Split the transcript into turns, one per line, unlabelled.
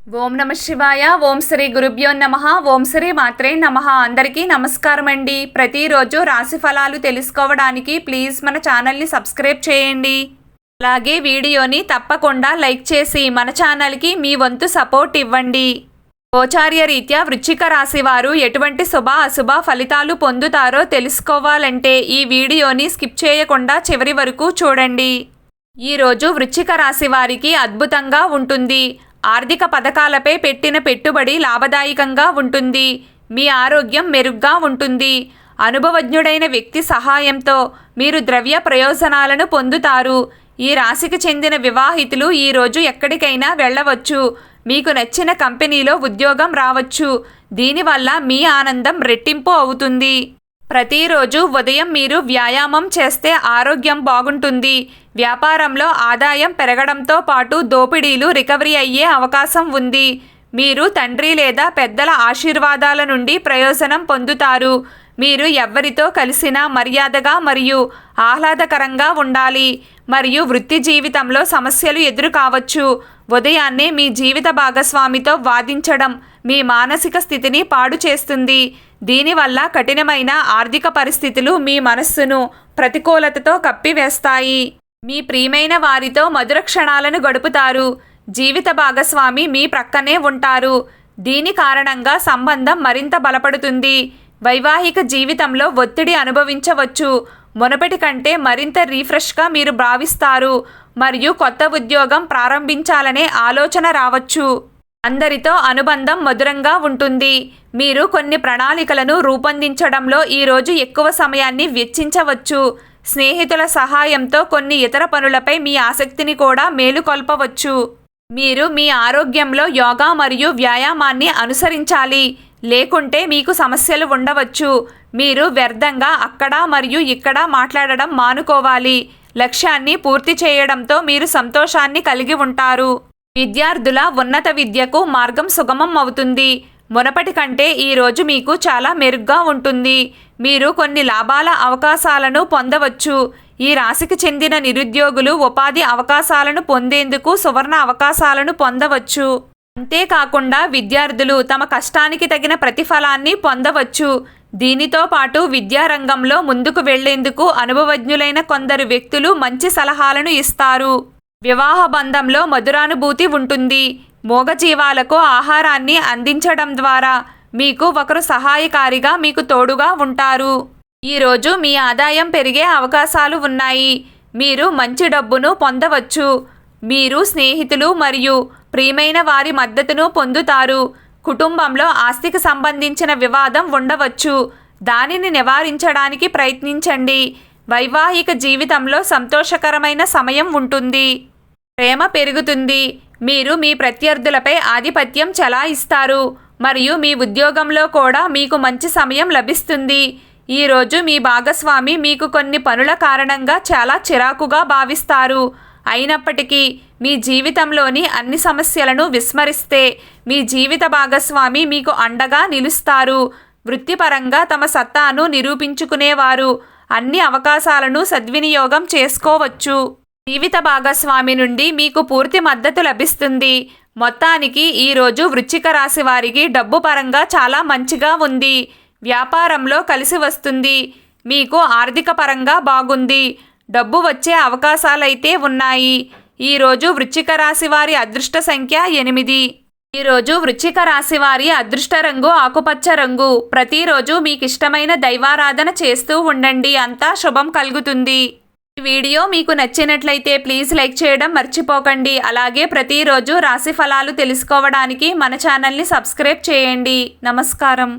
ఓం నమ శివాయ. ఓం శ్రీ గురుభ్యో నమః. ఓం శ్రీ మాత్రే నమః. అందరికీ నమస్కారం అండి. ప్రతిరోజు రాశి ఫలాలు తెలుసుకోవడానికి ప్లీజ్ మన ఛానల్ని సబ్స్క్రైబ్ చేయండి. అలాగే వీడియోని తప్పకుండా లైక్ చేసి మన ఛానల్కి మీ వంతు సపోర్ట్ ఇవ్వండి. గోచార్య రీత్యా వృశ్చిక రాశి వారు ఎటువంటి శుభ అశుభ ఫలితాలు పొందుతారో తెలుసుకోవాలంటే ఈ వీడియోని స్కిప్ చేయకుండా చివరి వరకు చూడండి. ఈరోజు వృశ్చిక రాశి వారికి అద్భుతంగా ఉంటుంది. ఆర్థిక పథకాలపై పెట్టిన పెట్టుబడి లాభదాయకంగా ఉంటుంది. మీ ఆరోగ్యం మెరుగ్గా ఉంటుంది. అనుభవజ్ఞుడైన వ్యక్తి సహాయంతో మీరు ద్రవ్య ప్రయోజనాలను పొందుతారు. ఈ రాశికి చెందిన వివాహితులు ఈరోజు ఎక్కడికైనా వెళ్ళవచ్చు. మీకు నచ్చిన కంపెనీలో ఉద్యోగం రావచ్చు. దీనివల్ల మీ ఆనందం రెట్టింపు అవుతుంది. ప్రతిరోజు ఉదయం మీరు వ్యాయామం చేస్తే ఆరోగ్యం బాగుంటుంది. వ్యాపారంలో ఆదాయం పెరగడంతో పాటు దోపిడీలు రికవరీ అయ్యే అవకాశం ఉంది. మీరు తండ్రి లేదా పెద్దల ఆశీర్వాదాల నుండి ప్రయోజనం పొందుతారు. మీరు ఎవరితో కలిసినా మర్యాదగా మరియు ఆహ్లాదకరంగా ఉండాలి. మరియు వృత్తి జీవితంలో సమస్యలు ఎదురు కావచ్చు. ఉదయాన్నే మీ జీవిత భాగస్వామితో వాదించడం మీ మానసిక స్థితిని పాడు చేస్తుంది. దీనివల్ల కఠినమైన ఆర్థిక పరిస్థితులు మీ మనస్సును ప్రతికూలతతో కప్పివేస్తాయి. మీ ప్రియమైన వారితో మధుర క్షణాలను గడుపుతారు. జీవిత భాగస్వామి మీ ప్రక్కనే ఉంటారు. దీని కారణంగా సంబంధం మరింత బలపడుతుంది. వైవాహిక జీవితంలో ఒత్తిడి అనుభవించవచ్చు. మునుపటి కంటే మరింత రీఫ్రెష్గా మీరు భావిస్తారు మరియు కొత్త ఉద్యోగం ప్రారంభించాలనే ఆలోచన రావచ్చు. అందరితో అనుబంధం మధురంగా ఉంటుంది. మీరు కొన్ని ప్రణాళికలను రూపొందించడంలో ఈరోజు ఎక్కువ సమయాన్ని వెచ్చించవచ్చు. స్నేహితుల సహాయంతో కొన్ని ఇతర పనులపై మీ ఆసక్తిని కూడా మేలుకొల్పవచ్చు. మీరు మీ ఆరోగ్యంలో యోగా మరియు వ్యాయామాన్ని అనుసరించాలి. లేకుంటే మీకు సమస్యలు ఉండవచ్చు. మీరు వ్యర్థంగా అక్కడ మరియు ఇక్కడ మాట్లాడడం మానుకోవాలి. లక్ష్యాన్ని పూర్తి చేయడంతో మీరు సంతోషాన్ని కలిగి ఉంటారు. విద్యార్థుల ఉన్నత విద్యకు మార్గం సుగమం అవుతుంది. మునపటి కంటే ఈరోజు మీకు చాలా మెరుగ్గా ఉంటుంది. మీరు కొన్ని లాభాల అవకాశాలను పొందవచ్చు. ఈ రాశికి చెందిన నిరుద్యోగులు ఉపాధి అవకాశాలను పొందేందుకు సువర్ణ అవకాశాలను పొందవచ్చు. అంతేకాకుండా విద్యార్థులు తమ కష్టానికి తగిన ప్రతిఫలాన్ని పొందవచ్చు. దీనితో పాటు విద్యారంగంలో ముందుకు వెళ్లేందుకు అనుభవజ్ఞులైన కొందరు వ్యక్తులు మంచి సలహాలను ఇస్తారు. వివాహ బంధంలో మధురానుభూతి ఉంటుంది. మూగజీవాలకు ఆహారాన్ని అందించడం ద్వారా మీకు ఒకరు సహాయకారిగా మీకు తోడుగా ఉంటారు. ఈరోజు మీ ఆదాయం పెరిగే అవకాశాలు ఉన్నాయి. మీరు మంచి డబ్బును పొందవచ్చు. మీరు స్నేహితులు మరియు ప్రియమైన వారి మద్దతును పొందుతారు. కుటుంబంలో ఆస్తికి సంబంధించిన వివాదం ఉండవచ్చు. దానిని నివారించడానికి ప్రయత్నించండి. వైవాహిక జీవితంలో సంతోషకరమైన సమయం ఉంటుంది. ప్రేమ పెరుగుతుంది. మీరు మీ ప్రత్యర్థులపై ఆధిపత్యం చెలాయిస్తారు మరియు మీ ఉద్యోగంలో కూడా మీకు మంచి సమయం లభిస్తుంది. ఈరోజు మీ భాగస్వామి మీకు కొన్ని పనుల కారణంగా చాలా చిరాకుగా భావిస్తారు. అయినప్పటికీ మీ జీవితంలోని అన్ని సమస్యలను విస్మరిస్తే మీ జీవిత భాగస్వామి మీకు అండగా నిలుస్తారు. వృత్తిపరంగా తమ సత్తాను నిరూపించుకునేవారు అన్ని అవకాశాలను సద్వినియోగం చేసుకోవచ్చు. జీవిత భాగస్వామి నుండి మీకు పూర్తి మద్దతు లభిస్తుంది. మొత్తానికి ఈరోజు వృశ్చిక రాశి వారికి డబ్బు పరంగా చాలా మంచిగా ఉంది. వ్యాపారంలో కలిసి వస్తుంది. మీకు ఆర్థిక పరంగా బాగుంది. డబ్బు వచ్చే అవకాశాలైతే ఉన్నాయి. ఈరోజు వృశ్చిక రాశి వారి అదృష్ట సంఖ్య 8. ఈరోజు వృశ్చిక రాశి వారి అదృష్ట రంగు ఆకుపచ్చ రంగు. ప్రతిరోజు మీకు ఇష్టమైన దైవారాధన చేస్తూ ఉండండి. అంతా శుభం కలుగుతుంది. ఈ వీడియో మీకు నచ్చినట్లయితే ప్లీజ్ లైక్ చేయడం మర్చిపోకండి. అలాగే ప్రతిరోజు రాశి ఫలాలు తెలుసుకోవడానికి మన ఛానల్ని సబ్స్క్రైబ్ చేయండి. నమస్కారం.